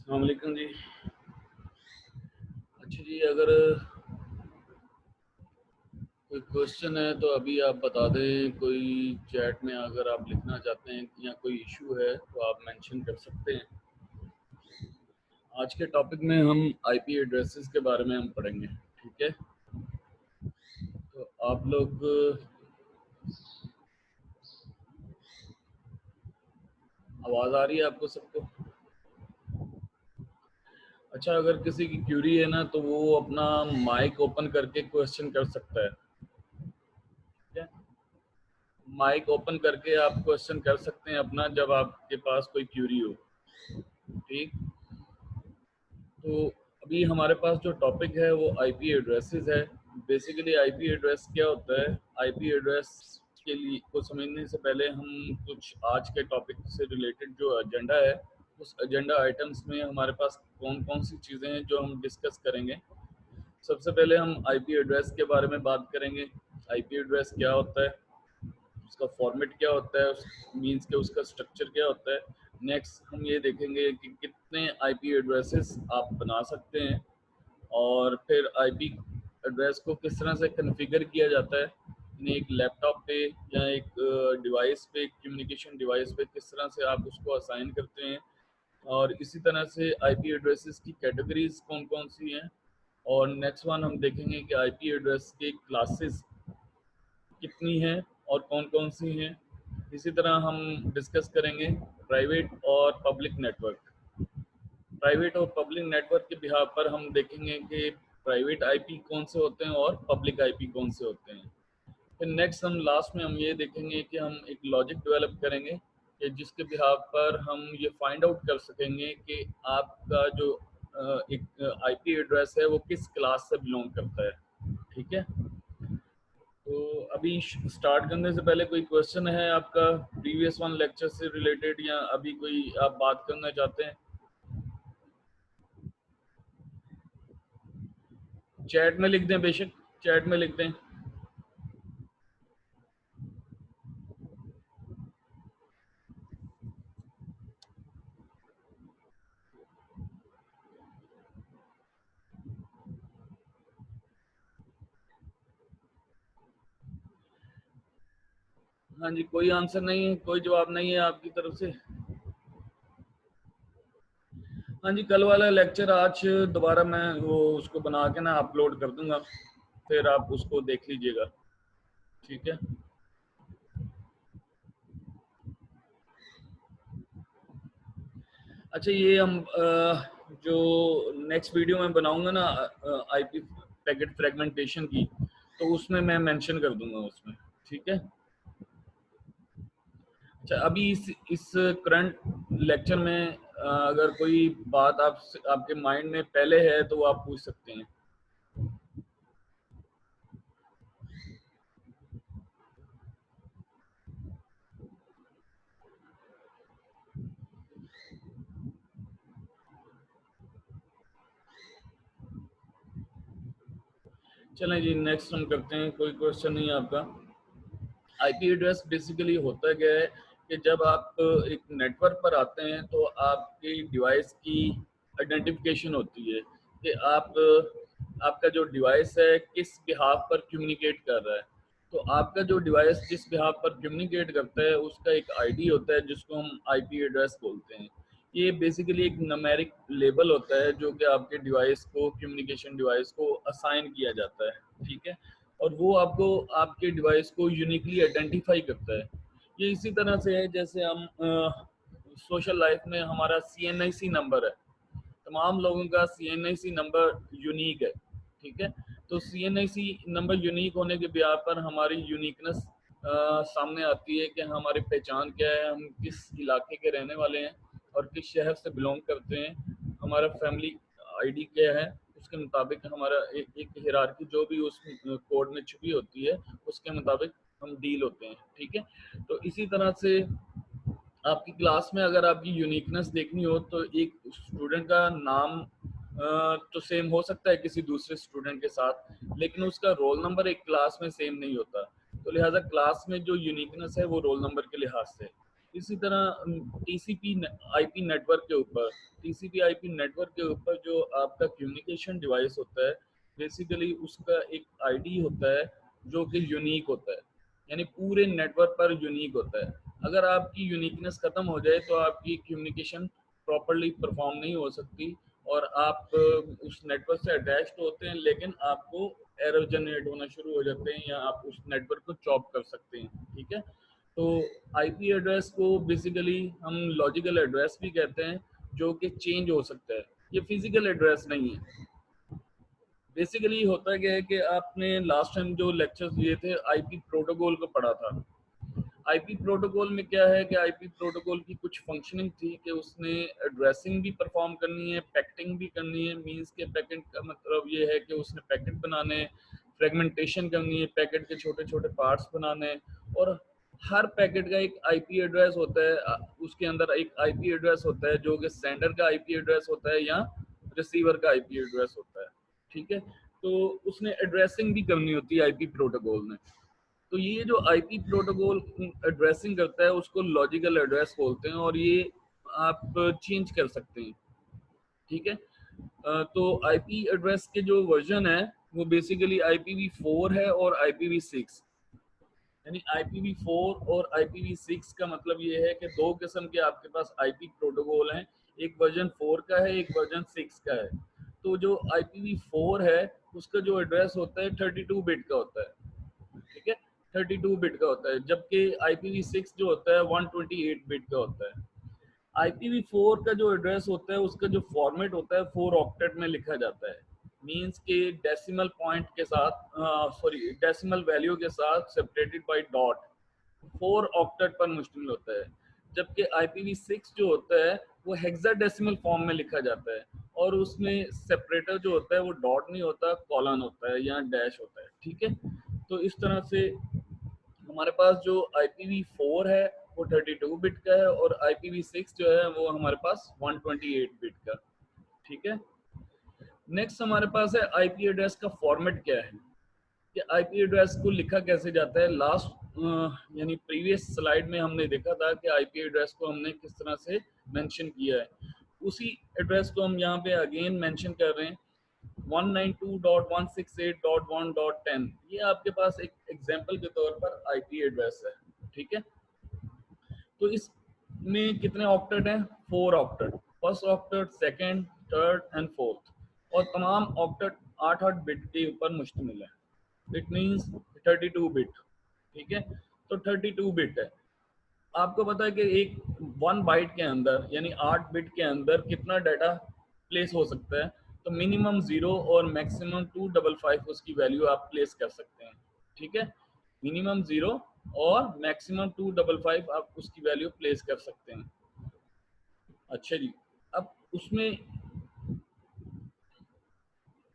अस्सलाम वालेकुम जी। अच्छा जी, अगर कोई क्वेश्चन है तो अभी आप बता दें। कोई चैट में अगर आप लिखना चाहते हैं या कोई इशू है तो आप मेंशन कर सकते हैं। आज के टॉपिक में हम आईपी एड्रेसेस के बारे में हम पढ़ेंगे। ठीक है, तो आप लोग आवाज़ आ रही है आपको सबको? अच्छा, अगर किसी की क्यूरी है ना तो वो अपना माइक ओपन करके क्वेश्चन कर सकता है। ठीक है, माइक ओपन करके आप क्वेश्चन कर सकते हैं अपना, जब आपके पास कोई क्यूरी हो। ठीक, तो अभी हमारे पास जो टॉपिक है वो आईपी एड्रेसेस है। बेसिकली आईपी एड्रेस क्या होता है? आईपी एड्रेस के लिए को समझने से पहले हम कुछ आज के टॉपिक से रिलेटेड जो एजेंडा है, उस एजेंडा आइटम्स में हमारे पास कौन कौन सी चीज़ें हैं जो हम डिस्कस करेंगे। सबसे पहले हम आईपी एड्रेस के बारे में बात करेंगे। आईपी एड्रेस क्या होता है, उसका फॉर्मेट क्या होता है, उस मीन्स के उसका स्ट्रक्चर क्या होता है। नेक्स्ट हम ये देखेंगे कि कितने आईपी एड्रेसेस आप बना सकते हैं, और फिर आईपी एड्रेस को किस तरह से कॉन्फ़िगर किया जाता है। एक लैपटॉप पे या एक डिवाइस पे, कम्युनिकेशन डिवाइस पे किस तरह से आप उसको असाइन करते हैं। और इसी तरह से आईपी एड्रेसेस की कैटेगरीज कौन कौन सी हैं। और नेक्स्ट वन हम देखेंगे कि आईपी एड्रेस के क्लासेस कितनी हैं और कौन कौन सी हैं। इसी तरह हम डिस्कस करेंगे प्राइवेट और पब्लिक नेटवर्क। प्राइवेट और पब्लिक नेटवर्क के बिहार पर हम देखेंगे कि प्राइवेट आईपी कौन से होते हैं और पब्लिक आईपी कौन से होते हैं। फिर नेक्स्ट हम लास्ट में हम ये देखेंगे कि हम एक लॉजिक डेवलप करेंगे कि जिसके बिहार पर हम ये फाइंड आउट कर सकेंगे कि आपका जो एक आईपी एड्रेस है वो किस क्लास से बिलोंग करता है। ठीक है, तो अभी स्टार्ट करने से पहले कोई क्वेश्चन है आपका प्रीवियस वन लेक्चर से रिलेटेड, या अभी कोई आप बात करना चाहते हैं? चैट में लिख दें, बेशक चैट में लिख दें। हाँ जी, कोई आंसर नहीं है, कोई जवाब नहीं है आपकी तरफ से? हाँ जी, कल वाला लेक्चर आज दोबारा मैं वो उसको बना के ना अपलोड कर दूंगा, फिर आप उसको देख लीजिएगा। ठीक है, अच्छा ये हम जो नेक्स्ट वीडियो में बनाऊंगा ना आईपी पैकेट फ्रेगमेंटेशन की, तो उसमें मैं मेंशन कर दूंगा उसमें। ठीक है, अच्छा अभी इस करंट लेक्चर में अगर कोई बात आपके माइंड में पहले है तो वो आप पूछ सकते हैं। चलें जी, नेक्स्ट हम करते हैं। कोई क्वेश्चन नहीं है आपका? आईपी एड्रेस बेसिकली होता क्या है कि जब आप एक नेटवर्क पर आते हैं तो आपकी डिवाइस की आइडेंटिफिकेशन होती है कि आपका जो डिवाइस है किस बिहाफ पर कम्युनिकेट कर रहा है। तो आपका जो डिवाइस जिस बिहाफ पर कम्युनिकेट करता है उसका एक आईडी होता है जिसको हम आईपी एड्रेस बोलते हैं। ये बेसिकली एक नंबरिक लेबल होता है जो कि आपके डिवाइस को, कम्युनिकेशन डिवाइस को असाइन किया जाता है। ठीक है, और वो आपको आपके डिवाइस को यूनिकली आइडेंटिफाई करता है। ये इसी तरह से है जैसे हम सोशल लाइफ में हमारा सीएनआईसी नंबर है, तमाम लोगों का सीएनआईसी नंबर यूनिक है। ठीक है, तो सीएनआईसी नंबर यूनिक होने के बिहार पर हमारी यूनिकनेस सामने आती है कि हमारी पहचान क्या है, हम किस इलाके के रहने वाले हैं और किस शहर से बिलोंग करते हैं। हमारा फैमिली आईडी क्या है, उसके मुताबिक हमारा एक हिरार्की जो भी उस कोड में छुपी होती है उसके मुताबिक हम डील होते हैं। ठीक है, तो इसी तरह से आपकी क्लास में अगर आपकी यूनिकनेस देखनी हो तो एक स्टूडेंट का नाम तो सेम हो सकता है किसी दूसरे स्टूडेंट के साथ, लेकिन उसका रोल नंबर एक क्लास में सेम नहीं होता। तो लिहाजा क्लास में जो यूनिकनेस है वो रोल नंबर के लिहाज से। इसी तरह टीसीपी आईपी नेटवर्क के ऊपर, टीसीपी आईपी नेटवर्क के ऊपर जो आपका कम्युनिकेशन डिवाइस होता है, बेसिकली उसका एक आईडी होता है जो कि यूनिक होता है, यानी पूरे नेटवर्क पर यूनिक होता है। अगर आपकी यूनिकनेस खत्म हो जाए तो आपकी कम्युनिकेशन प्रॉपरली परफॉर्म नहीं हो सकती और आप उस नेटवर्क से अटैच्ड होते हैं, लेकिन आपको एरर जनरेट होना शुरू हो जाते हैं या आप उस नेटवर्क को चॉप कर सकते हैं। ठीक है, तो आईपी एड्रेस को बेसिकली हम लॉजिकल एड्रेस भी कहते हैं, जो कि चेंज हो सकता है, ये फिजिकल एड्रेस नहीं है। बेसिकली होता क्या है कि आपने लास्ट टाइम जो लेक्चर्स लिए थे आईपी प्रोटोकॉल को पढ़ा था। आईपी प्रोटोकॉल में क्या है कि आईपी प्रोटोकॉल की कुछ फंक्शनिंग थी कि उसने एड्रेसिंग भी परफॉर्म करनी है, पैकेटिंग भी करनी है। मींस के पैकेट का मतलब ये है कि उसने पैकेट बनाने, फ्रेगमेंटेशन करनी है, पैकेट के छोटे छोटे पार्ट्स बनाने, और हर पैकेट का एक आईपी एड्रेस होता है। उसके अंदर एक आईपी एड्रेस होता है जो कि सेंडर का आईपी एड्रेस होता है या रिसीवर का आईपी एड्रेस होता है। ठीक है, तो उसने एड्रेसिंग भी करनी होती है आईपी प्रोटोकॉल में। तो ये जो आईपी प्रोटोकॉल एड्रेसिंग करता है उसको लॉजिकल एड्रेस बोलते हैं, और ये आप चेंज कर सकते हैं। ठीक है, तो आईपी एड्रेस के जो वर्जन है वो बेसिकली IPv4 है और IPv6। यानी IPv4 और IPv6 का मतलब ये है कि दो किस्म के आपके पास आईपी प्रोटोकॉल हैं, एक वर्जन 4 का है, एक वर्जन 6 का है। तो जो IPv4 है उसका जो एड्रेस होता है 32 बिट का होता है। ठीक है, 32 बिट का होता है, जबकि IPv6 जो होता है 128 बिट का होता है। IPv4 का जो एड्रेस होता है उसका जो फॉर्मेट होता है 4 ऑक्टेट में लिखा जाता है। मींस के डेसिमल पॉइंट के साथ, सॉरी डेसिमल वैल्यू के साथ सेपरेटेड बाय डॉट, 4 ऑक्टेट पर मुश्तमिल होता है। जबकि IPv6 जो होता है वो हेक्साडेसिमल फॉर्म में लिखा जाता है, और उसमें सेपरेटर जो होता है वो डॉट नहीं होता, कॉलन होता है या डैश होता है। ठीक है, तो इस तरह से हमारे पास जो IPv4 है वो 32 बिट का है, और IPv6 जो है वो हमारे पास 128 बिट का। ठीक है, नेक्स्ट हमारे पास है आईपी एड्रेस का फॉर्मेट क्या है, कि आईपी एड्रेस को लिखा कैसे जाता है। लास्ट यानी प्रीवियस स्लाइड में हमने देखा था कि आईपी एड्रेस को हमने किस तरह से मेंशन किया है, उसी एड्रेस को हम यहाँ पे अगेन मेंशन कर रहे हैं। 192.168.1.10 ये आपके पास एक एग्जांपल के तौर पर आईपी एड्रेस है। ठीक है, तो इसमें कितने ऑक्टेट हैं? 4 octet, first octet, second, third and fourth, और तमाम ऑक्टेट 8-8 बिट के ऊपर मुश्तमिल है। It means 32 bit. ठीक है, तो 32 बिट है। आपको पता है कि एक 1 बाइट के अंदर यानी 8 बिट के अंदर कितना डाटा प्लेस हो सकता है, तो मिनिमम 0 और मैक्सिमम 255 उसकी वैल्यू आप प्लेस कर सकते हैं। ठीक है, मिनिमम 0 और मैक्सिमम 255 आप उसकी वैल्यू प्लेस कर सकते हैं। अच्छा जी, अब उसमें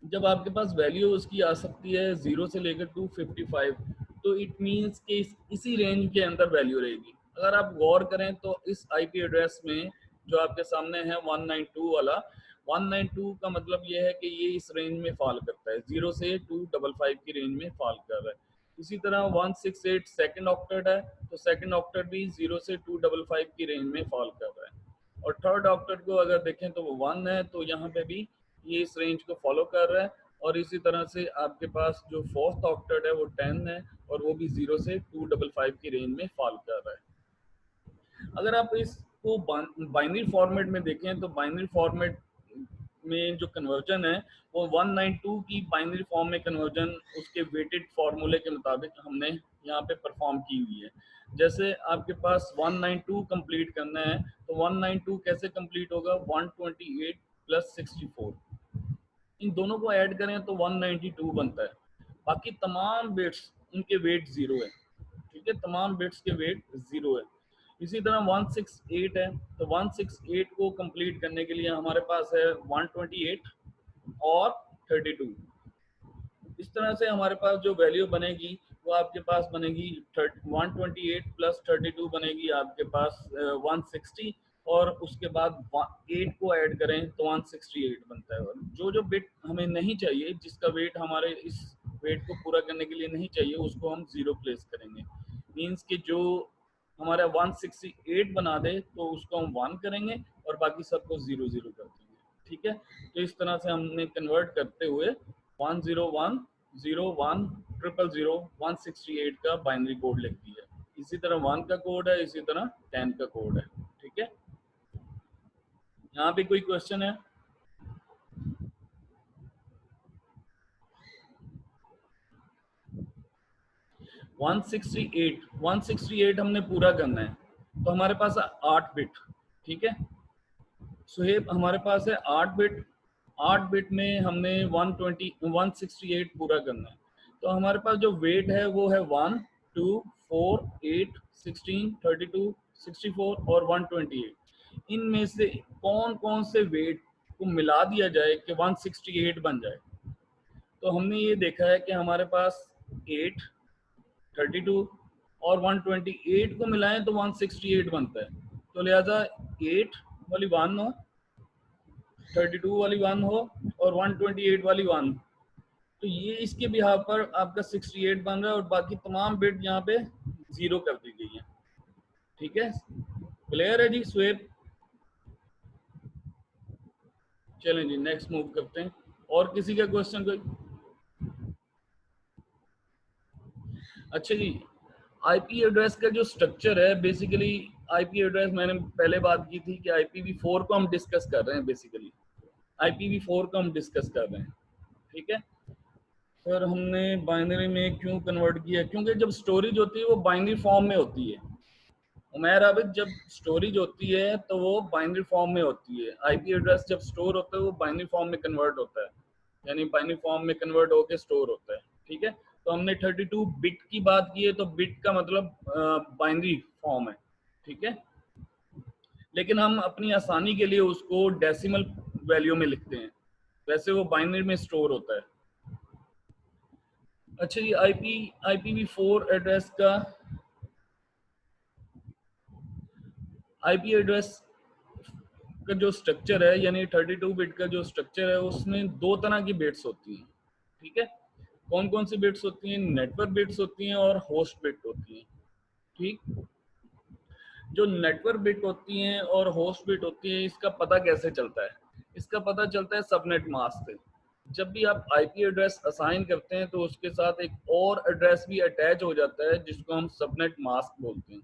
जब आपके पास वैल्यू उसकी आ सकती है 0 से लेकर 255, तो इट मीन्स कि इसी रेंज के अंदर वैल्यू रहेगी। अगर आप गौर करें तो इस आईपी एड्रेस में जो आपके सामने है 192 वाला, 192 का मतलब ये है कि ये इस रेंज में फॉल करता है, 0 से 255 की रेंज में फॉल कर रहा है। इसी तरह 168 सेकंड ऑक्टेट है, तो सेकंड ऑक्टेट भी 0 से 255 की रेंज में फॉल कर रहा है। और थर्ड ऑक्टेट को अगर देखें तो वो 1 है, तो यहाँ पे भी ये इस रेंज को फॉलो कर रहा है। और इसी तरह से आपके पास जो फोर्थ ऑक्टेट है वो 10 है, और वो भी 0 से 255 की रेंज में फॉल कर रहा है। अगर आप इसको बाइनरी फॉर्मेट में देखें तो बाइनरी फॉर्मेट में जो कन्वर्जन है वो 192 की बाइनरी फॉर्म में कन्वर्जन उसके वेटेड फार्मूले के मुताबिक हमने यहाँ पे परफॉर्म की हुई है। जैसे आपके पास 192 कंप्लीट करना है, तो 192 कैसे कंप्लीट होगा? 128 प्लस 64, इन दोनों को ऐड करें तो 192 बनता है। बाकी तमाम बिट्स उनके वेट 0 है। ठीक है, तमाम बिट्स के वेट 0 है। इसी तरह 168 है, तो 168 को कंप्लीट करने के लिए हमारे पास है 128 और 32। इस तरह से हमारे पास जो वैल्यू बनेगी वो आपके पास बनेगी 128 प्लस 32 बनेगी आपके पास 160, और उसके बाद 8 को ऐड करें तो 168 बनता है। जो जो बिट हमें नहीं चाहिए, जिसका वेट हमारे इस वेट को पूरा करने के लिए नहीं चाहिए, उसको हम 0 प्लेस करेंगे। मीन्स कि जो हमारा 168 बना दे तो उसको हम 1 करेंगे और बाकी सबको 0 0 कर देंगे। ठीक है, तो इस तरह से हमने कन्वर्ट करते हुए 10101000168 का बाइनरी कोड लिख दिया। इसी तरह 1 का कोड है, इसी तरह 10 का कोड है। ठीक है, यहाँ पे कोई क्वेश्चन है? वन सिक्सटी एट हमने पूरा करना है, तो हमारे पास है 8 बिट। ठीक है सुहेब, हमारे पास है 8 बिट। 8 बिट में हमने 168 पूरा करना है, तो हमारे पास जो वेट है वो है 1 2 4 8 16 32 64 और 128। इनमें से कौन कौन से वेट को मिला दिया जाए कि 168 बन जाए? तो हमने ये देखा है कि हमारे पास 8 32 और 128 को मिलाएं तो 168 बनता है। तो लिहाजा 8 वाली 1 हो, 32 वाली 1 हो और 128 वाली 1, तो ये इसके बिहार पर आपका 68 बन रहा है और बाकी तमाम बिट यहाँ पे 0 कर दी गई है। ठीक है, क्लियर है जी स्वेप? चलें जी, नेक्स्ट मूव करते हैं। और किसी का क्वेश्चन कोई? अच्छा जी, आईपी एड्रेस का जो स्ट्रक्चर है, बेसिकली आईपी एड्रेस मैंने पहले बात की थी कि IPv4 को हम डिस्कस कर रहे हैं। बेसिकली IPv4 को हम डिस्कस कर रहे हैं। ठीक है, फिर हमने बाइनरी में क्यों कन्वर्ट किया? क्योंकि जब स्टोरेज होती है वो बाइनरी फॉर्म में होती है। उमैर आबिद, जब स्टोरेज होती है तो वो बाइनरी फॉर्म में होती है। आईपी एड्रेस जब स्टोर होता है वो बाइनरी फॉर्म में कन्वर्ट होता है, यानी बाइनरी फॉर्म में कन्वर्ट होकर स्टोर होता है। ठीक है, तो हमने 32 बिट की बात की है, तो बिट का मतलब बाइनरी फॉर्म है। ठीक है, लेकिन हम अपनी आसानी के लिए उसको डेसिमल वैल्यू में लिखते हैं, वैसे वो बाइनरी में स्टोर होता है। अच्छा जी, IPv4 एड्रेस का आईपी एड्रेस का जो स्ट्रक्चर है, यानी 32 बिट का जो स्ट्रक्चर है, उसमें दो तरह की बिट्स होती हैं। ठीक है, कौन कौन सी बिट्स होती हैं? नेटवर्क बिट्स होती हैं और होस्ट बिट होती हैं। ठीक, जो नेटवर्क बिट होती हैं और होस्ट बिट होती हैं, इसका पता कैसे चलता है? इसका पता चलता है सबनेट मास्क से। जब भी आप आईपी एड्रेस असाइन करते हैं तो उसके साथ एक और एड्रेस भी अटैच हो जाता है जिसको हम सबनेट मास्क बोलते हैं।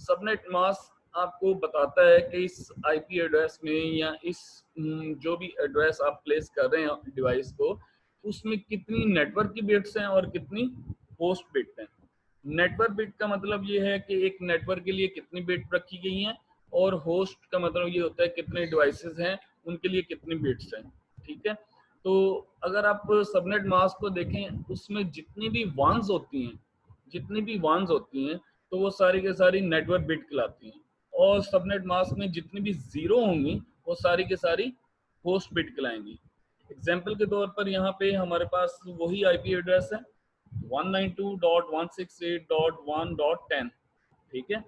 सबनेट मास्क आपको बताता है कि इस आईपी एड्रेस में या इस जो भी एड्रेस आप प्लेस कर रहे हैं डिवाइस को, उसमें कितनी नेटवर्क की बिट्स हैं और कितनी होस्ट बिट हैं। नेटवर्क बिट का मतलब ये है कि एक नेटवर्क के लिए कितनी बिट रखी गई हैं, और होस्ट का मतलब ये होता है कितने डिवाइसेस हैं उनके लिए कितनी बिट्स हैं। ठीक है, तो अगर आप सबनेट मास्क को देखें, उसमें जितनी भी वंस होती हैं तो वो सारी के सारी नेटवर्क बिट कहलाती हैं, और सबनेट मास्क में जितनी भी जीरो होंगी वो सारी के सारी होस्ट बिट कहलाएंगी। एग्जाम्पल के तौर पर यहाँ पे हमारे पास वही आईपी एड्रेस है 192.168.1.10। ठीक है,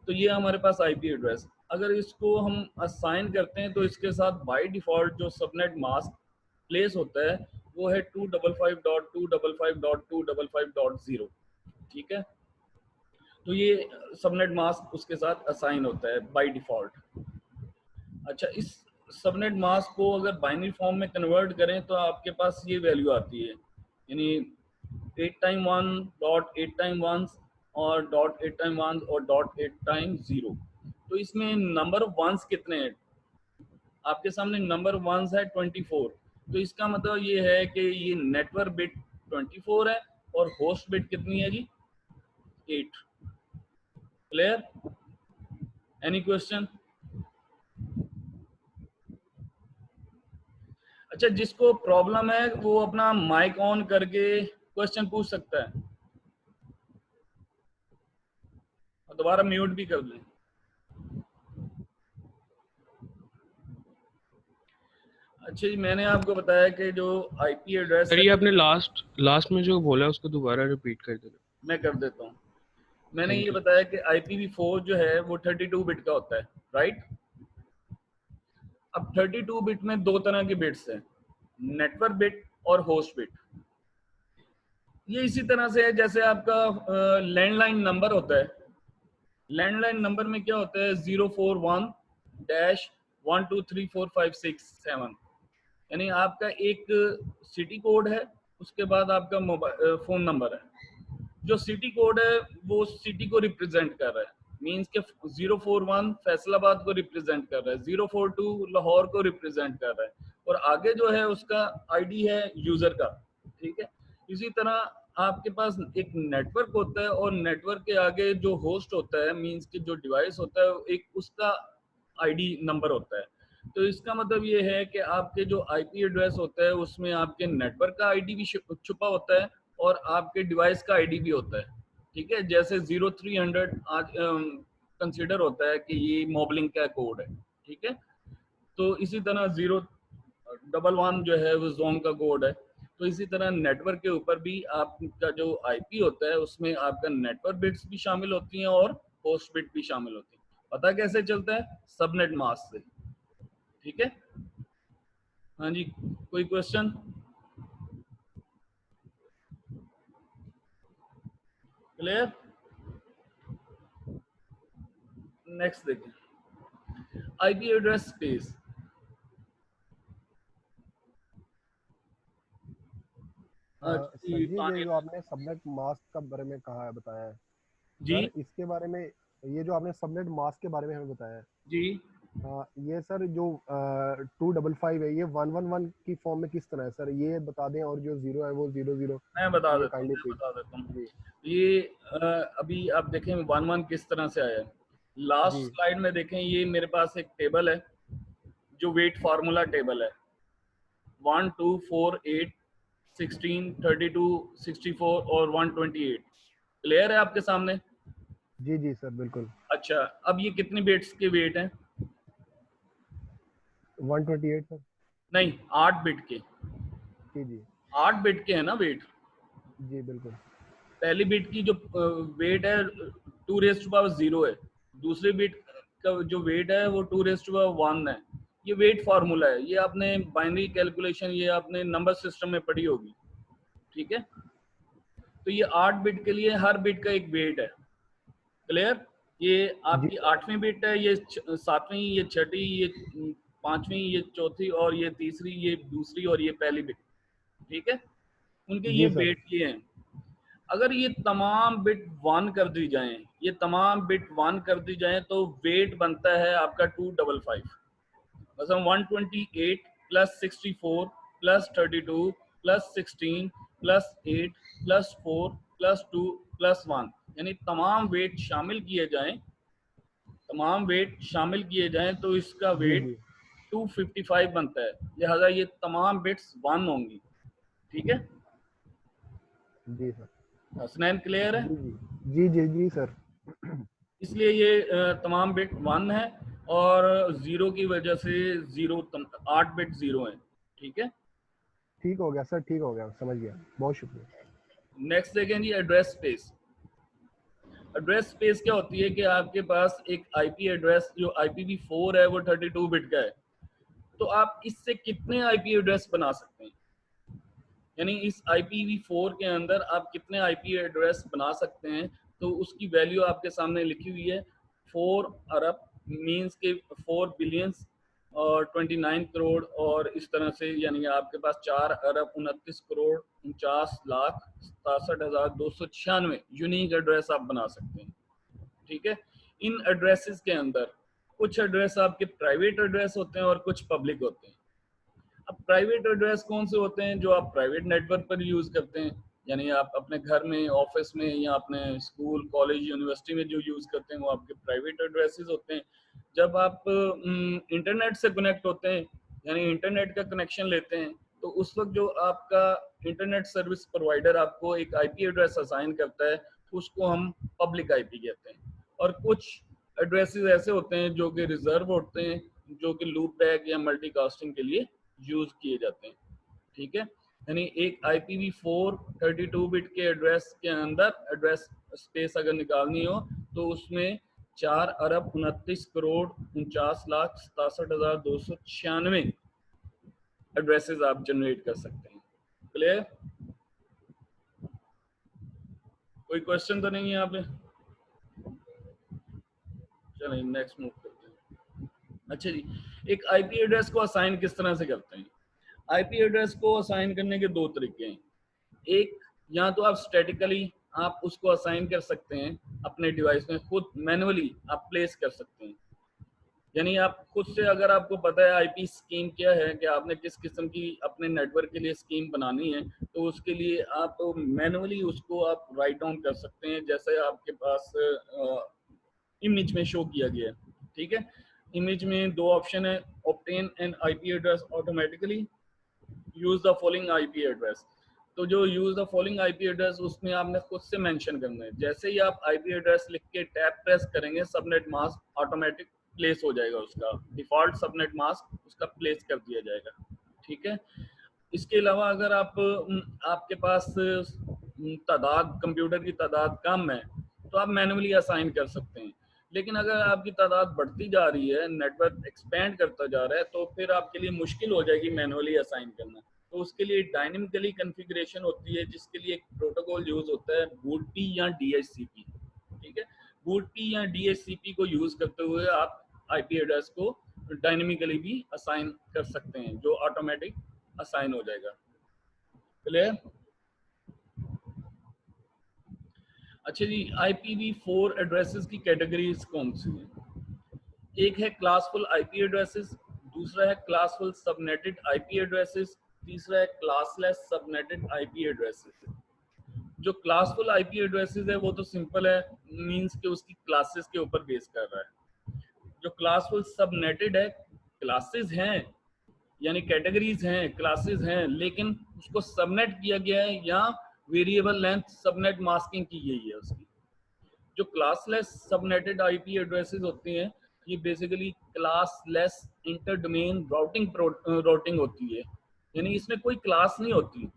तो ये हमारे पास आईपी एड्रेस। अगर इसको हम असाइन करते हैं तो इसके साथ बाय डिफॉल्ट जो सबनेट मास्क प्लेस होता है वो है 255.255.255.0। ठीक है, तो ये सबनेट मास्क उसके साथ असाइन होता है बाय डिफॉल्ट। अच्छा, इस सबनेट मास्क को अगर बाइनरी फॉर्म में कन्वर्ट करें तो आपके पास ये वैल्यू आती है, यानी 8 टाइम 1 डॉट 8 टाइम 1 और डॉट 8 टाइम 1 और डॉट 8 टाइम 0। तो इसमें नंबर ऑफ वंस कितने हैं? आपके सामने नंबर वंस है 24। तो इसका मतलब ये है कि ये नेटवर्क बिट 24 है और होस्ट बिट कितनी है जी? 8। क्लियर? Any question? अच्छा, जिसको प्रॉब्लम है वो अपना माइक ऑन करके क्वेश्चन पूछ सकता है और दोबारा म्यूट भी कर लें। अच्छा जी, मैंने आपको बताया कि जो आईपी एड्रेस सर है, ये आपने लास्ट में जो बोला उसको दोबारा रिपीट कर देना। मैं कर देता हूँ। मैंने थैंक ये यू। बताया कि IPv4 जो है वो 32 बिट का होता है, राइट? अब 32 बिट में दो तरह के बिट्स हैं, नेटवर्क बिट और होस्ट बिट। ये इसी तरह से है जैसे आपका लैंडलाइन नंबर होता है, लैंडलाइन नंबर में क्या होता है 041-1234567, यानी आपका एक सिटी कोड है, उसके बाद आपका मोबाइल फ़ोन नंबर है। जो सिटी कोड है वो सिटी को रिप्रेजेंट कर रहा है, मींस के 041 फैसलाबाद को रिप्रेजेंट कर रहा है, 042 लाहौर को रिप्रेजेंट कर रहा है, और आगे जो है उसका आईडी है यूजर का। ठीक है, इसी तरह आपके पास एक नेटवर्क होता है, और नेटवर्क के आगे जो होस्ट होता है, मींस के जो डिवाइस होता है, एक उसका आईडी नंबर होता है। तो इसका मतलब ये है कि आपके जो आईपी एड्रेस होता है उसमें आपके नेटवर्क का आईडी भी छुपा होता है, और आपके डिवाइस का आईडी भी होता है। ठीक है, जैसे 0300 आज कंसिडर होता है कि ये मोबलिंग का कोड है। ठीक है, तो इसी तरह 011 जो है वो जोन का कोड है। तो इसी तरह नेटवर्क के ऊपर भी आपका जो आईपी होता है उसमें आपका नेटवर्क बिट्स भी शामिल होती हैं और होस्ट बिट भी शामिल होती है। पता कैसे चलता है? सबनेट मास्क से। ठीक है, हाँ जी, कोई क्वेश्चन? क्लियर? नेक्स्ट देखें, आईपी एड्रेस स्पेस। सर जी, ये जो आपने सबनेट मास्क का बारे में कहा है, बताया है जी सर, इसके बारे में, ये जो आपने सबनेट मास्क के बारे में हमें बताया है, जी, ये सर जो 255 है, ये 111 की फॉर्म में किस तरह है सर, ये बता दें, और जो 0 है वो 00, मैं बता ये देता हूँ काइंडली मैं प्लीज। बता देता हूँ जी ये अभी आप देखें 11 किस तरह से आया है। लास्ट जी स्लाइड में देखें, ये मेरे पास एक टेबल है जो वेट फार्मूला टेबल है, 1 2 4 8 16 32 64 और 128। क्लियर है आपके सामने? जी जी सर, बिल्कुल। अच्छा, अब ये कितने बिट्स के वेट हैं? 128 सर। नहीं, 8 बिट के। जी जी 8 बिट के है ना वेट। जी बिल्कुल। पहली बिट की जो वेट है 2⁻0 है, दूसरी बिट का जो वेट है वो 2⁻1 है। ये वेट फार्मूला है, ये आपने बाइनरी कैलकुलेशन, ये आपने नंबर सिस्टम में पढ़ी होगी। ठीक है, तो ये 8 बिट के लिए हर बिट का एक वेट है। क्लियर? ये जी आपकी 8वीं बिट है, ये 7वीं, ये 6ठी, ये 5वीं, ये 4थी, और ये तीसरी, ये दूसरी, और ये पहली बिट। ठीक है, उनके ये जी सर। वेट ये हैं। अगर ये तमाम बिट 1 कर दी जाएं, ये तमाम बिट 1 कर दी जाएं, तो वेट बनता है आपका 255। मतलब 128 plus 64 plus 32 plus 16 plus 8 plus 4 plus 2 plus 1, यानी तमाम वेट शामिल किए जाएं, तमाम वेट शामिल किए जाएं तो इसका जी वेट जी 255 बनता है। लिहाजा ये तमाम बिट्स 1 होंगी। ठीक है, जी सर। हसनैन क्लियर है? जी जी जी जी जी सर। इसलिए ये तमाम बिट 1 है, और 0 की वजह से 8 बिट 0 है। ठीक है, ठीक हो गया सर, ठीक हो गया, समझ गया, बहुत शुक्रिया। नेक्स्ट देखें जी, एड्रेस स्पेस। एड्रेस स्पेस क्या होती है कि आपके पास एक आईपी एड्रेस, जो IPv4 है वो 32 बिट का है, तो आप इससे कितने आईपी एड्रेस बना सकते हैं? यानी इस IPv4 के अंदर आप कितने आईपी एड्रेस बना सकते हैं? तो उसकी वैल्यू आपके सामने लिखी हुई है, 4 अरब, मींस के 4 बिलियंस और 29 करोड़, और इस तरह से, यानी आपके पास 4 अरब 29 करोड़ 49 लाख 67,296 यूनिक एड्रेस आप बना सकते हैं। ठीक है, इन एड्रेसेस के अंदर कुछ एड्रेस आपके प्राइवेट एड्रेस होते हैं और कुछ पब्लिक होते हैं। अब प्राइवेट एड्रेस कौन से होते हैं? जो आप प्राइवेट नेटवर्क पर यूज करते हैं, यानी आप अपने घर में, ऑफिस में, या अपने स्कूल, कॉलेज, यूनिवर्सिटी में जो यूज करते हैं वो आपके प्राइवेट एड्रेसेस होते हैं। जब आप इंटरनेट से कनेक्ट होते हैं, यानी इंटरनेट का कनेक्शन लेते हैं, तो उस वक्त जो आपका इंटरनेट सर्विस प्रोवाइडर आपको एक आईपी एड्रेस असाइन करता है, उसको हम पब्लिक आईपी कहते हैं। और कुछ एड्रेसेस ऐसे होते हैं जो कि रिजर्व होते हैं, जो कि लूप बैक या मल्टीकास्टिंग के लिए यूज किए जाते हैं। ठीक है, यानी एक IPv4 32 बिट के एड्रेस के अंदर एड्रेस स्पेस अगर निकालनी हो, तो उसमें 4 अरब 29 करोड़ 49 लाख 67,296 एड्रेसेस आप जनरेट कर सकते हैं। क्लियर? कोई क्वेश्चन तो नहीं है यहाँ पे? चलिए नेक्स्ट मूव करते हैं। अच्छा जी, एक आईपी एड्रेस को असाइन किस तरह से करते हैं? आईपी एड्रेस को असाइन करने के दो तरीके हैं। एक, या तो आप स्टैटिकली आप उसको असाइन कर सकते हैं अपने डिवाइस में, खुद मैन्युअली आप प्लेस कर सकते हैं। यानी आप खुद से, अगर आपको पता है आईपी स्कीम क्या है, कि आपने किस किस्म की अपने नेटवर्क के लिए स्कीम बनानी है, तो उसके लिए आप मैन्युअली उसको आप राइट डाउन कर सकते हैं, जैसे आपके पास इमेज में शो किया गया है। ठीक है, इमेज में दो ऑप्शन है, obtain N IP address automatically, use the following IP address. तो जो use the following IP address, उसमें आपने खुद से मेंशन करना है। जैसे ही आप आईपी एड्रेस लिख के टैब प्रेस करेंगे, सबनेट मास्क ऑटोमेटिक प्लेस हो जाएगा, उसका डिफॉल्ट सबनेट मास्क उसका प्लेस कर दिया जाएगा। ठीक है, इसके अलावा अगर आपके पास तादाद, कंप्यूटर की तादाद कम है, तो आप मैन्युअली असाइन कर सकते हैं। लेकिन अगर आपकी तादाद बढ़ती जा रही है, नेटवर्क एक्सपेंड करता जा रहा है, तो फिर आपके लिए मुश्किल हो जाएगी मैन्युअली असाइन करना। तो उसके लिए डायनेमिकली कॉन्फ़िगरेशन होती है, जिसके लिए एक प्रोटोकॉल यूज होता है, बूटपी या डीएचसीपी। ठीक है, बूटपी या डीएचसीपी को यूज करते हुए आप आईपी एड्रेस को डायनेमिकली भी असाइन कर सकते हैं, जो ऑटोमेटिक असाइन हो जाएगा। क्लियर? अच्छा जी, IPv4 एड्रेसेस की कैटेगरीज कौन सी हैं? एक है क्लासफुल आईपी एड्रेसेस, दूसरा है क्लासफुल सबनेटेड आईपी एड्रेसेस, तीसरा है क्लासलेस सबनेटेड आईपी एड्रेसेस। जो क्लासफुल आईपी एड्रेसेस है वो तो सिंपल है, मींस कि उसकी क्लासेस के ऊपर बेस कर रहा है। जो क्लासफुल सबनेटेड है, क्लासेस हैं यानी कैटेगरीज हैं, क्लासेस हैं, लेकिन उसको सबनेट किया गया है या वेरिएबल लेंथ सबनेट मास्किंग की गई है उसकी। जो क्लासलेस सबनेटेड आईपी एड्रेसेस होती हैं, ये basically classless inter domain routing होती है, यानी इसमें कोई क्लास नहीं होती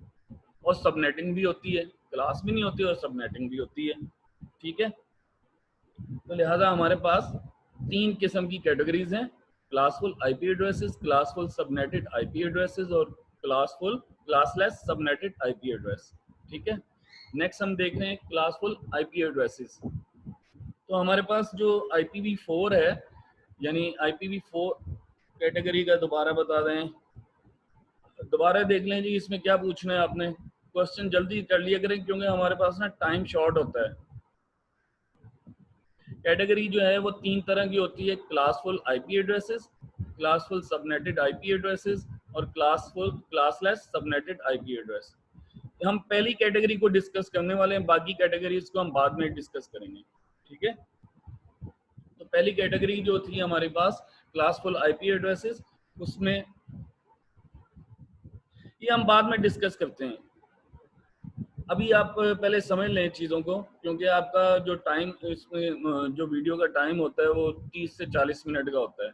और सबनेटिंग भी होती है, क्लास भी नहीं होती और सबनेटिंग भी होती है। ठीक है, तो लिहाजा हमारे पास तीन किस्म की कैटेगरीज हैं, classful IP addresses, classful subnetted IP addresses और क्लासलेस सबनेटेड आईपी एड्रेस। ठीक है, नेक्स्ट हम देख रहे हैं क्लासफुल आईपी एड्रेसेस। तो हमारे पास जो IPv4 है, यानी IPv4 कैटेगरी का दोबारा बता दें, दोबारा देख लें जी, इसमें क्या पूछना है आपने, क्वेश्चन जल्दी कर लिया करें क्योंकि हमारे पास ना टाइम शॉर्ट होता है। कैटेगरी जो है वो तीन तरह की होती है, classful IP addresses, classful subnetted IP addresses और क्लासलेस सबनेटेड आईपी एड्रेस। हम पहली कैटेगरी को डिस्कस करने वाले हैं, बाकी कैटेगरीज को हम बाद में डिस्कस करेंगे। ठीक है, तो पहली कैटेगरी जो थी हमारे पास क्लासफुल आईपी एड्रेसेस, उसमें ये हम बाद में डिस्कस करते हैं। अभी आप पहले समझ लें चीज़ों को, क्योंकि आपका जो टाइम, इसमें जो वीडियो का टाइम होता है वो 30 से 40 मिनट का होता है।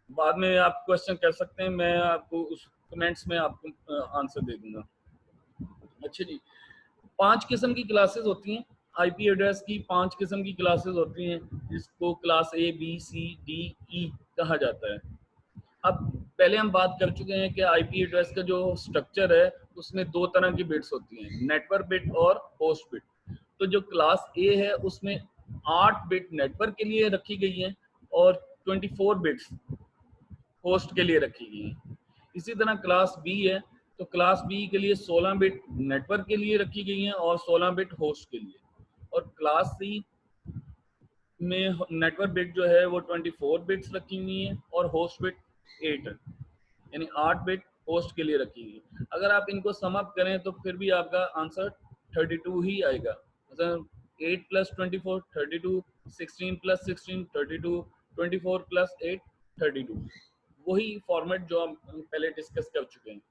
बाद में आप क्वेश्चन कर सकते हैं, मैं आपको उस कमेंट्स में आपको आंसर दे दूंगा। अच्छा जी, 5 किस्म की क्लासेस होती हैं आईपी एड्रेस की, 5 किस्म की क्लासेस होती हैं, जिसको class A, B, C, D, E कहा जाता है। अब पहले हम बात कर चुके हैं कि आईपी एड्रेस का जो स्ट्रक्चर है उसमें दो तरह की बिट्स होती हैं, नेटवर्क बिट और होस्ट बिट। तो जो क्लास A है उसमें 8 बिट नेटवर्क के लिए रखी गई हैं और 24 बिट्स होस्ट के लिए रखी गई हैं। इसी तरह क्लास B है, तो क्लास B के लिए 16 बिट नेटवर्क के लिए रखी गई हैं और 16 बिट होस्ट के लिए। और क्लास C में नेटवर्क बिट जो है वो 24 बिट्स रखी हुई हैं और होस्ट बिट 8 है, यानी 8 बिट होस्ट के लिए रखी हुई। अगर आप इनको सम अप करें तो फिर भी आपका आंसर 32 ही आएगा। मतलब 8 + 24 32, 16 + 16 32, 24 + 8 32, वही फॉर्मेट जो हम पहले डिस्कस कर चुके हैं।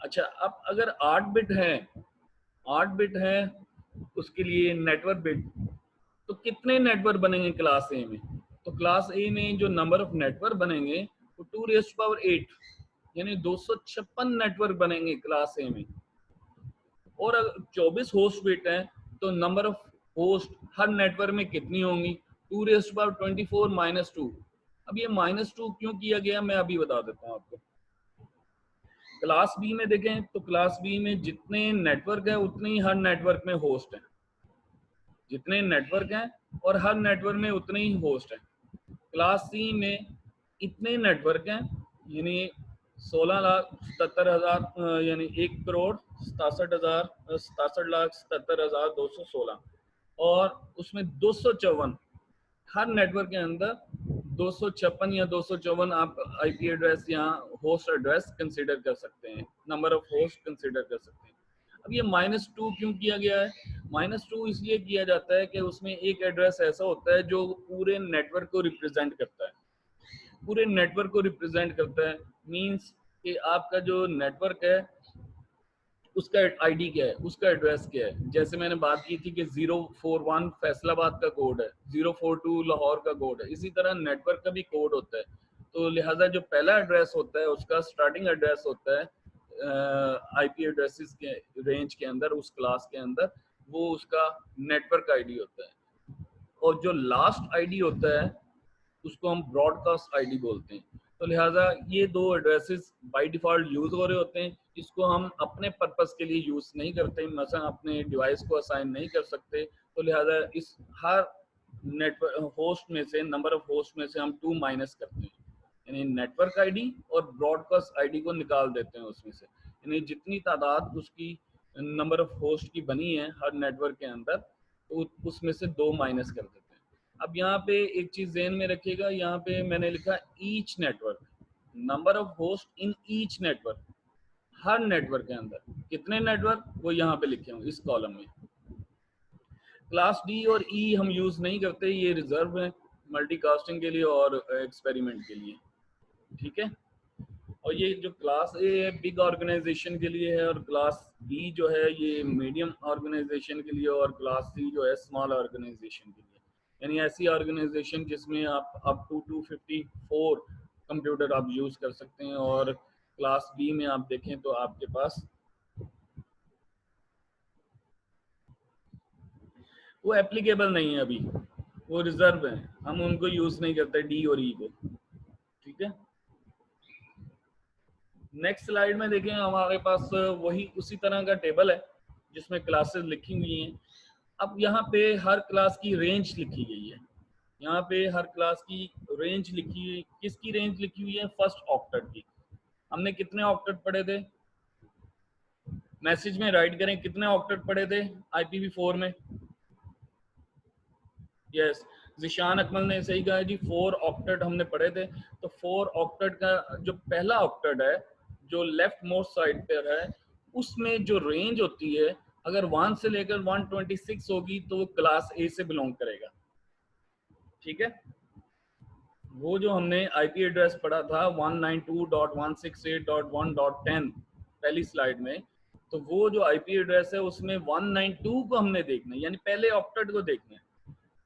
अच्छा, अब अगर 8 बिट है उसके लिए नेटवर्क बिट, तो कितने नेटवर्क बनेंगे क्लास A में? तो क्लास A में जो नंबर ऑफ नेटवर्क बनेंगे वो 2⁸, यानी 256 नेटवर्क बनेंगे क्लास A में। और अगर 24 होस्ट बिट है तो number of host her network में कितनी होंगी? 2⁻24 - 2। अब ये -2 क्यों किया गया मैं अभी बता देता हूँ आपको। क्लास B में देखें तो क्लास B में जितने नेटवर्क है उतने ही हर नेटवर्क में होस्ट हैं, जितने नेटवर्क हैं और हर नेटवर्क में उतने ही होस्ट हैं। क्लास सी में इतने नेटवर्क हैं, यानी 16,77,000 यानी 1,67,67,216 और उसमें 254 हर नेटवर्क के अंदर 256 या 254 आप आईपी एड्रेस या होस्ट एड्रेस कंसीडर कर सकते हैं, नंबर ऑफ होस्ट कंसीडर कर सकते हैं। अब ये -2 क्यों किया गया है? -2 इसलिए किया जाता है कि उसमें एक एड्रेस ऐसा होता है जो पूरे नेटवर्क को रिप्रेजेंट करता है, पूरे नेटवर्क को रिप्रेजेंट करता है। मींस कि आपका जो नेटवर्क है उसका आईडी क्या है, उसका एड्रेस क्या है। जैसे मैंने बात की थी कि 041 फैसलाबाद का कोड है, 042 लाहौर का कोड है, इसी तरह नेटवर्क का भी कोड होता है। तो लिहाजा जो पहला एड्रेस होता है उसका स्टार्टिंग एड्रेस होता है आईपी एड्रेसेस के रेंज के अंदर, उस क्लास के अंदर वो उसका नेटवर्क आईडी होता है। और जो लास्ट आईडी होता है उसको हम ब्रॉडकास्ट आईडी बोलते हैं। तो लिहाजा ये दो एड्रेसेस बाय डिफॉल्ट यूज हो रहे होते हैं, इसको हम अपने पर्पस के लिए यूज नहीं करते, मसलन अपने डिवाइस को असाइन नहीं कर सकते। तो लिहाजा इस हर नेटवर्क होस्ट में से, नंबर ऑफ होस्ट में से हम 2 माइनस करते हैं, यानी नेटवर्क आईडी और ब्रॉडकास्ट आईडी को निकाल देते हैं उसमें से, यानी जितनी तादाद उसकी नंबर ऑफ होस्ट की बनी है हर नेटवर्क के अंदर, तो उसमें से 2 माइनस कर देते हैं। अब यहाँ पे एक चीज ध्यान में रखिएगा, यहाँ पे मैंने लिखा each network, number of host in each network, her network के अंदर कितने नेटवर्क वो यहाँ पे लिखे होंगे इस कॉलम में। क्लास डी और ई हम यूज नहीं करते, ये रिजर्व है मल्टीकास्टिंग के लिए और एक्सपेरिमेंट के लिए, ठीक है। और ये जो क्लास ए है बिग ऑर्गेनाइजेशन के लिए है, और क्लास बी जो है ये मीडियम ऑर्गेनाइजेशन के लिए, और क्लास सी जो है स्मॉल ऑर्गेनाइजेशन के लिए, यानी ऐसी ऑर्गेनाइजेशन जिसमें आप अप टू 254 कंप्यूटर आप यूज कर सकते हैं। और क्लास बी में आप देखें तो आपके पास वो एप्लीकेबल नहीं है, अभी वो रिजर्व है, हम उनको यूज नहीं करते डी और ई को, ठीक है। नेक्स्ट स्लाइड में देखें, हमारे पास वही उसी तरह का टेबल है जिसमें क्लासेस लिखी हुई हैं। अब यहाँ पे हर क्लास की रेंज लिखी गई है, यहाँ पे हर क्लास की रेंज लिखी हुई, किसकी रेंज लिखी हुई है? फर्स्ट ऑक्टेट की। हमने कितने ऑक्टेट पढ़े थे? मैसेज में राइट करें, कितने ऑक्टेट पढ़े थे IPv4 में? यस, जिशान अकमल ने सही कहा जी, 4 ऑक्टेट हमने पढ़े थे। तो 4 ऑक्टेट का जो पहला ऑक्टेट है जो लेफ्ट मोस्ट साइड पर है, उसमें जो रेंज होती है अगर 1 से लेकर 126 होगी तो वो क्लास ए से बिलोंग करेगा, ठीक है। वो जो हमने आईपी एड्रेस पढ़ा था 192.168.1.10 पहली स्लाइड में, तो वो जो आईपी एड्रेस है उसमें 192 को हमने देखना है, यानी पहले ऑक्टेट को देखना है।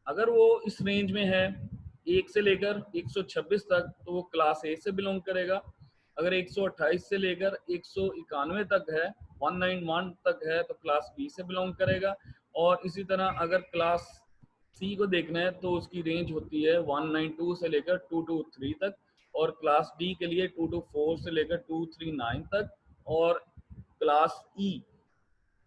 अगर वो इस रेंज में है 1 से लेकर 126 तक तो वो क्लास ए से बिलोंग करेगा। अगर 128 से लेकर 191 तक है, 191 तक है, तो क्लास बी से बिलोंग करेगा। और इसी तरह अगर क्लास सी को देखना है तो उसकी रेंज होती है 192 से लेकर 223 तक, और क्लास डी के लिए 224 से लेकर 239 तक, और क्लास ई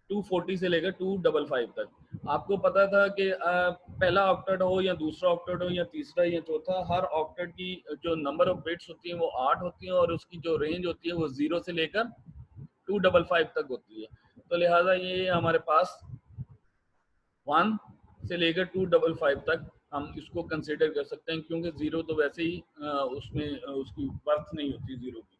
240 से लेकर 255 तक। आपको पता था कि पहला ऑक्टेट हो या दूसरा ऑक्टेट हो या तीसरा या चौथा, हर ऑक्टेट की जो नंबर ऑफ बिट्स होती हैं वो 8 होती हैं, और उसकी जो रेंज होती है वो 0 से लेकर 255 तक होती है। तो लिहाजा ये हमारे पास 1 से लेकर 255 तक हम इसको कंसिडर कर सकते हैं, क्योंकि 0 तो वैसे ही उसमें उसकी बर्थ नहीं होती 0 की,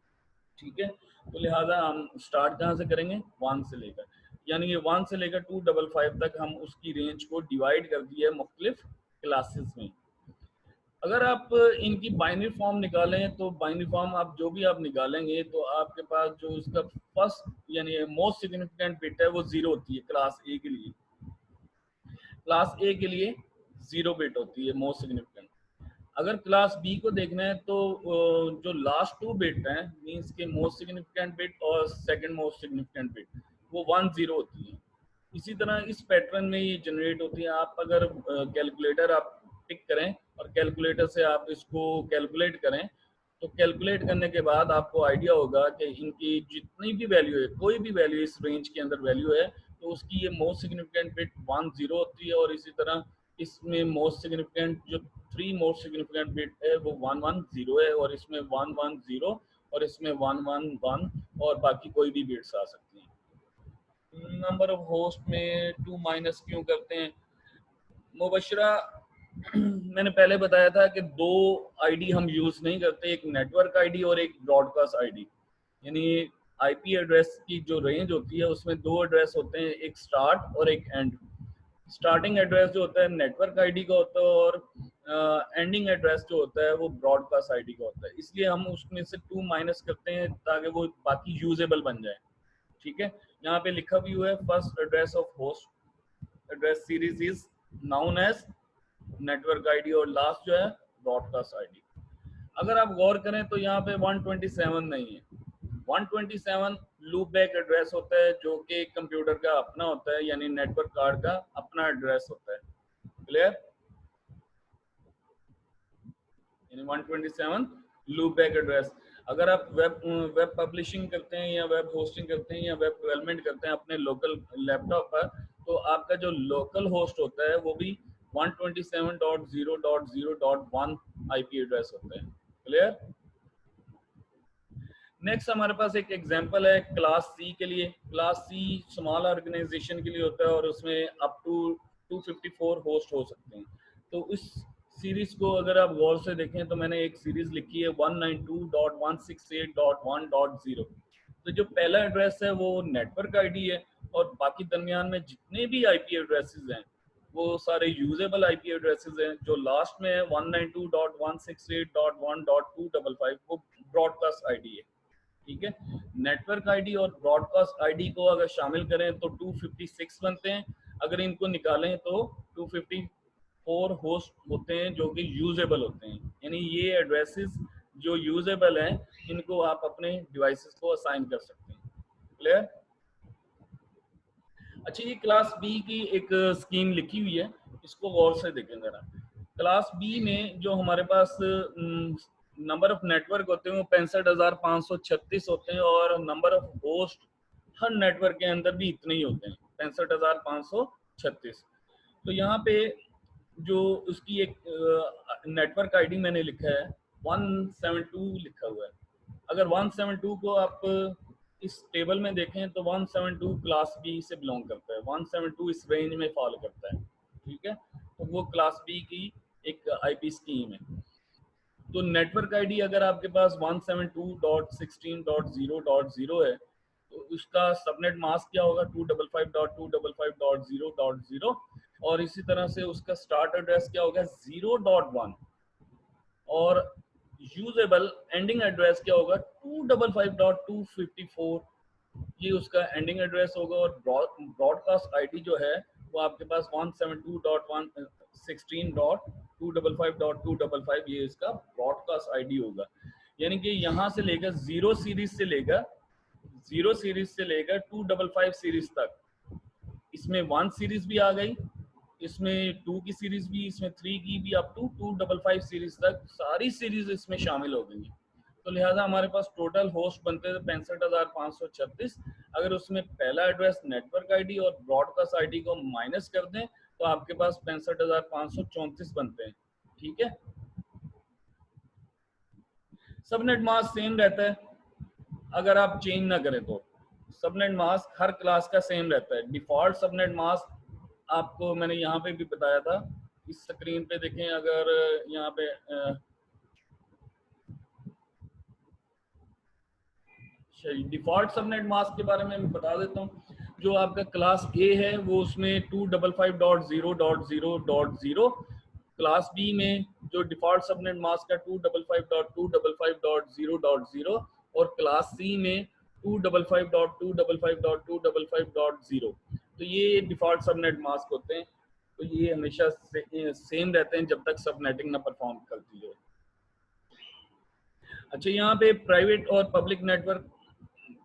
ठीक है। तो लिहाजा हम स्टार्ट कहाँ से करेंगे? 1 से लेकर, यानी ये 1 से लेकर 255 तक हम उसकी रेंज को डिवाइड कर दिया है मुख्तलिफ क्लासेस में। अगर आप इनकी बाइनरी फॉर्म निकालें तो बाइनरी फॉर्म आप जो भी आप निकालेंगे तो आपके पास जो उसका फर्स्ट यानी मोस्ट सिग्निफिकेंट बिट है वो 0 होती है क्लास ए के लिए। क्लास ए के लिए 0 बिट होती है मोस्ट सिग्निफिकेंट। अगर क्लास बी को देखना है तो जो लास्ट 2 बिट हैं, मींस के मोस्ट सिग्निफिकेंट बिट और सेकंड मोस्ट सिग्निफिकेंट बिट, वो 1 0 होती है। इसी तरह इस पैटर्न में ये जनरेट होती है। आप अगर कैलकुलेटर आप पिक करें और कैलकुलेटर से आप इसको कैलकुलेट करें, तो कैलकुलेट करने के बाद आपको आइडिया होगा कि इनकी जितनी भी वैल्यू है, कोई भी वैल्यू इस रेंज के अंदर वैल्यू है, तो उसकी ये मोस्ट सिग्निफिकेंट बिट 1 0 होती है। और इसी तरह इसमें मोस्ट सिग्निफिकेंट जो 3 मोस्ट सिग्निफिकेंट बिट है वो 110 है, और इसमें 110 और इसमें 111 और बाकी कोई भी बिट्स आ सकती हैं। नंबर ऑफ होस्ट में 2 माइनस क्यों करते हैं? मुबशरा मैंने पहले बताया था कि 2 आईडी हम यूज नहीं करते, एक नेटवर्क आईडी और एक ब्रॉडकास्ट आईडी। यानी आईपी एड्रेस की जो रेंज होती है उसमें 2 एड्रेस होते हैं, एक स्टार्ट और एक एंड। स्टार्टिंग एड्रेस जो होता है नेटवर्क आईडी का होता है, और एंडिंग एड्रेस जो होता है वो ब्रॉडकास्ट आईडी का होता है। इसलिए हम उसमें से 2 माइनस करते हैं ताकि वो बाकी यूजेबल बन जाए। ठीक है, यहाँ पे लिखा भी हुआ है first address of host address series is known as network ID, और लास्ट जो है ब्रॉडकास्ट आईडी। अगर आप गौर करें तो यहाँ पे 127 नहीं है, 127 लूप बैक एड्रेस होता है जो कि कंप्यूटर का अपना होता है, यानी नेटवर्क कार्ड का अपना एड्रेस होता है। क्लियर? यानी 127 लूप बैक एड्रेस। अगर आप वेब पब्लिशिंग करते हैं या वेब होस्टिंग करते हैं या वेब डेवलपमेंट करते हैं अपने लोकल लैपटॉप पर, तो आपका जो लोकल होस्ट होता है वो भी 127.0.0.1 आईपी एड्रेस होता है। क्लियर? नेक्स्ट हमारे पास एक एग्जांपल है क्लास सी के लिए। क्लास सी स्मॉल ऑर्गेनाइजेशन के लिए होता है और उसमें अप टू 254 होस्ट हो सकते हैं। तो इस सीरीज को अगर आप गौर से देखें तो मैंने एक सीरीज लिखी है 192.168.1.0। तो जो पहला एड्रेस है वो नेटवर्क आईडी है, और बाकी दरमियान में जितने भी आईपी एड्रेसेस हैं वो सारे यूजेबल आईपी एड्रेसेस हैं। जो लास्ट में है 192.168.1.255 वो ब्रॉडकास्ट आईडी है। ठीक है, नेटवर्क आईडी और ब्रॉडकास्ट आईडी को अगर शामिल करें तो 256 बनते हैं, अगर इनको निकालें तो 254 होस्ट होते हैं जो कि यूजेबल होते हैं। यानी ये एड्रेसेस जो यूजेबल हैं इनको आप अपने डिवाइसेस को असाइन कर सकते हैं। क्लियर? अच्छा, ये क्लास बी की एक स्कीम लिखी हुई है, इसको गौर से देखें जरा। क्लास बी में जो हमारे पास नंबर ऑफ नेटवर्क होते हैं वो 65,536 होते हैं, और number of host her network के अंदर भी इतने ही होते हैं, 65,536। तो यहाँ पे जो उसकी एक नेटवर्क आईडी मैंने लिखा है 172 लिखा हुआ है। अगर 172 को आप इस टेबल में देखें तो 172 क्लास बी से बिलोंग करता है, 172 इस रेंज में फॉल करता है। ठीक है, तो वो क्लास बी की एक आईपी स्कीम है। तो नेटवर्क आईडी अगर आपके पास 172.16.0.0 है तो उसका सबनेट मास्क क्या होगा 255.255.0.0, और इसी तरह से उसका स्टार्ट एड्रेस क्या होगा 0.1, और यूजेबल एंडिंग एड्रेस क्या होगा 255.254, ये उसका एंडिंग एड्रेस होगा। और ब्रॉडकास्ट आईडी जो है वो आपके पास 172.116.255.255 ये इसका ब्रॉडकास्ट आईडी होगा। यानी कि यहाँ से लेकर जीरो सीरीज से लेकर 255 सीरीज तक, इसमें 1 सीरीज भी आ गई, इसमें 2 की सीरीज भी, इसमें 3 की भी, अप टू 255 सीरीज तक सारी सीरीज इसमें शामिल हो गई। तो लिहाजा हमारे पास टोटल होस्ट बनते थे 65,536। अगर उसमें पहला एड्रेस नेटवर्क आईडी और ब्रॉडकास्ट आईडी को माइनस कर दें तो आपके पास 65,534 बनते हैं। ठीक है, सबनेट मास्क सेम रहता है अगर आप चेंज ना करें तो। सबनेट मास्क हर क्लास का सेम रहता है। डिफॉल्ट सबनेट मास्क आपको मैंने यहाँ पे भी बताया था, इस स्क्रीन पे देखें। अगर यहाँ पे डिफॉल्ट सबनेट मास्क के बारे में मैं बता देता हूँ। जो आपका क्लास ए है वो उसमें 255.0.0.0, क्लास बी में जो डिफॉल्ट सबनेट मास्क है 255.255.0.0, और क्लास सी में 255.255.255.0। तो ये डिफॉल्ट सबनेट मास्क होते हैं। तो ये हमेशा सेम रहते हैं जब तक सबनेटिंग ना परफॉर्म करती है। अच्छा, यहाँ पे प्राइवेट और पब्लिक नेटवर्क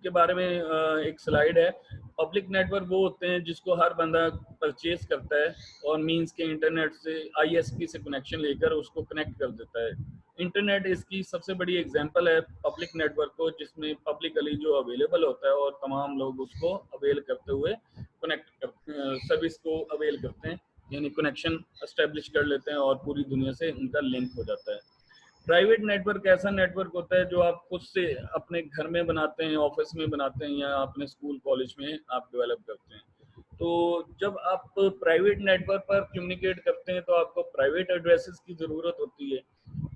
के बारे में एक स्लाइड है। पब्लिक नेटवर्क वो होते हैं जिसको हर बंदा परचेज करता है और मींस के इंटरनेट से आईएसपी से कनेक्शन लेकर उसको कनेक्ट कर देता है। इंटरनेट इसकी सबसे बड़ी एग्जांपल है पब्लिक नेटवर्क को, जिसमें पब्लिकली जो अवेलेबल होता है और तमाम लोग उसको अवेल करते हुए कनेक्ट सर्विस को अवेल करते हैं। यानी कनेक्शन एस्टेब्लिश कर लेते हैं और पूरी दुनिया से उनका लिंक हो जाता है। प्राइवेट नेटवर्क ऐसा नेटवर्क होता है जो आप खुद से अपने घर में बनाते हैं, ऑफिस में बनाते हैं या अपने स्कूल कॉलेज में आप डेवलप करते हैं। तो जब आप प्राइवेट नेटवर्क पर कम्युनिकेट करते हैं तो आपको प्राइवेट एड्रेसेस की ज़रूरत होती है,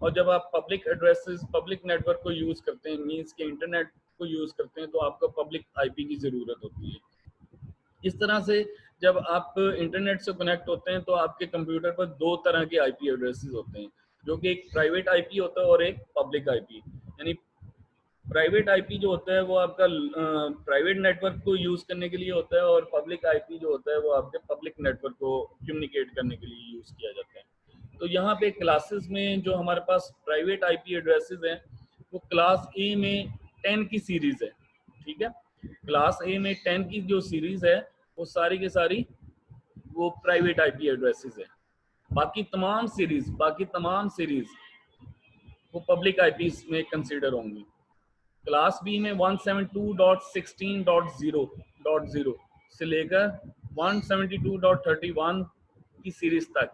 और जब आप पब्लिक एड्रेसेस, पब्लिक नेटवर्क को यूज़ करते हैं, मीन्स के इंटरनेट को यूज़ करते हैं, तो आपको पब्लिक आईपी की ज़रूरत होती है। इस तरह से जब आप इंटरनेट से कनेक्ट होते हैं तो आपके कंप्यूटर पर दो तरह के आईपी एड्रेसेस होते हैं, जो कि एक प्राइवेट आईपी होता है और एक पब्लिक आईपी। यानी प्राइवेट आईपी जो होता है वो आपका प्राइवेट नेटवर्क को यूज करने के लिए होता है, और पब्लिक आईपी जो होता है वो आपके पब्लिक नेटवर्क को कम्युनिकेट करने के लिए यूज किया जाता है। तो यहाँ पे क्लासेस में जो हमारे पास प्राइवेट आईपी एड्रेसेस हैं वो क्लास ए में 10 की सीरीज है, ठीक है। क्लास ए में 10 की जो सीरीज है वो सारी की सारी वो प्राइवेट आईपी एड्रेसेस है। बाकी तमाम सीरीज वो पब्लिक आईपी में कंसीडर होंगी। क्लास बी में 172.16.0.0 से लेकर 172.31 की सीरीज तक,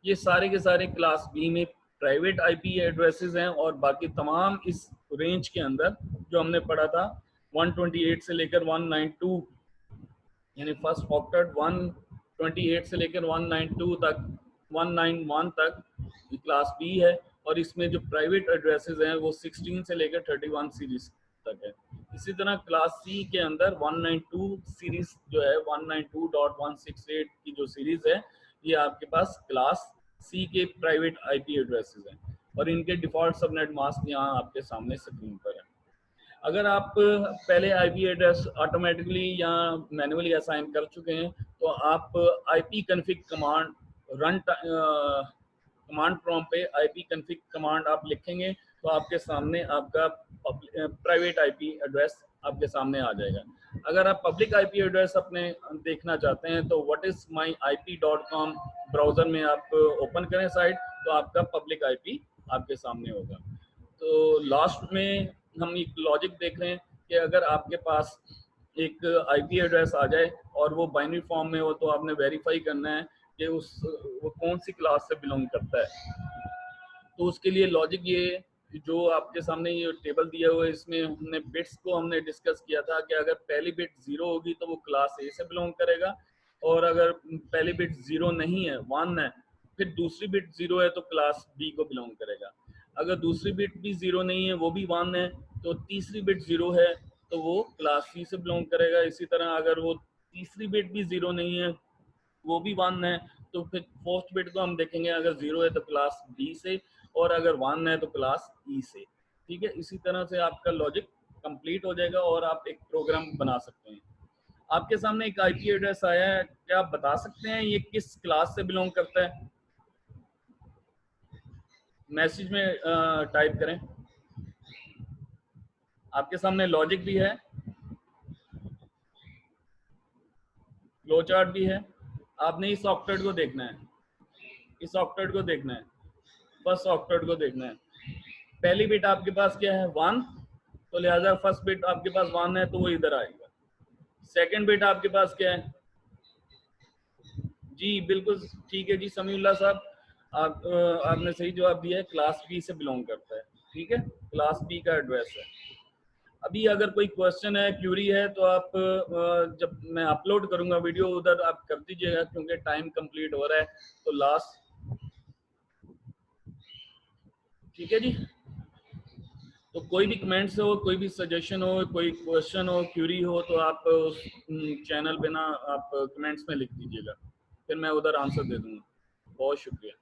ये सारे के सारे क्लास बी में प्राइवेट आईपी एड्रेसेस हैं, और बाकी तमाम इस रेंज के अंदर जो हमने पढ़ा था 128 से लेकर 192, यानी फर्स्ट ऑक्टेट 128 से लेकर 192 तक 191 तक ये क्लास बी है, और इसमें जो प्राइवेट एड्रेसेस हैं वो 16 से लेकर 31 सीरीज तक है। इसी तरह क्लास सी के अंदर 192 सीरीज जो है 192.168 की जो सीरीज है ये आपके पास क्लास सी के प्राइवेट आईपी एड्रेसेस हैं, और इनके डिफॉल्ट सबनेट मास्क यहाँ आपके सामने स्क्रीन पर है। अगर आप पहले आईपी एड्रेस ऑटोमेटिकली या मैन्युअली असाइन कर चुके हैं तो आप IP config command run command prompt पे आईपी कन्फिग कमांड आप लिखेंगे तो आपके सामने आपका प्राइवेट आईपी एड्रेस आपके सामने आ जाएगा। अगर आप पब्लिक आईपी एड्रेस अपने देखना चाहते हैं तो whatismyip.com ब्राउजर में आप ओपन करें साइट, तो आपका पब्लिक आईपी आपके सामने होगा। तो लास्ट में हम एक लॉजिक देख रहे हैं कि अगर आपके पास एक आईपी एड्रेस आ जाए और वो बाइनरी फॉर्म में हो तो आपने वेरीफाई करना है कि वो कौन सी क्लास से बिलोंग करता है। तो उसके लिए लॉजिक ये जो आपके सामने ये टेबल दिया हुआ है इसमें हमने बिट्स को हमने डिस्कस किया था कि अगर पहली बिट 0 होगी तो वो क्लास ए से बिलोंग करेगा, और अगर पहली बिट 0 नहीं है 1 है, फिर दूसरी बिट 0 है तो क्लास बी को बिलोंग करेगा। अगर दूसरी बिट भी 0 नहीं है वो भी 1 है तो तीसरी बिट 0 है तो वो क्लास सी से बिलोंग करेगा। इसी तरह अगर वो तीसरी बिट भी 0 नहीं है वो भी 1 है तो फिर फोर्थ बिट को हम देखेंगे, अगर 0 है तो क्लास बी से, और अगर 1 है तो क्लास ई से। ठीक है, इसी तरह से आपका लॉजिक कंप्लीट हो जाएगा और आप एक प्रोग्राम बना सकते हैं। आपके सामने एक आईपी एड्रेस आया है, क्या आप बता सकते हैं ये किस क्लास से बिलोंग करता है? मैसेज में टाइप करें। आपके सामने लॉजिक भी है, फ्लो चार्ट भी है। आपने इस ऑक्टेट को देखना है, इस ऑक्टेट को देखना है, फर्स्ट ऑक्टेट को देखना है। पहली बिट आपके पास क्या है 1, तो लिहाजा फर्स्ट बिट आपके पास 1 है तो वो इधर आएगा। सेकंड बिट आपके पास क्या है? जी बिल्कुल ठीक है जी समीउल्लाह साहब, आपने सही जवाब दिया है, क्लास बी से बिलोंग करता है। ठीक है, क्लास बी का एड्रेस है। अभी अगर कोई क्वेश्चन है, क्यूरी है, तो आप जब मैं अपलोड करूंगा वीडियो उधर आप कर दीजिएगा क्योंकि टाइम कंप्लीट हो रहा है तो लास्ट। ठीक है जी, तो कोई भी कमेंट्स हो, कोई भी सजेशन हो, कोई क्वेश्चन हो, क्यूरी हो तो आप उस चैनल पे ना आप कमेंट्स में लिख दीजिएगा, फिर मैं उधर आंसर दे दूंगा। बहुत शुक्रिया।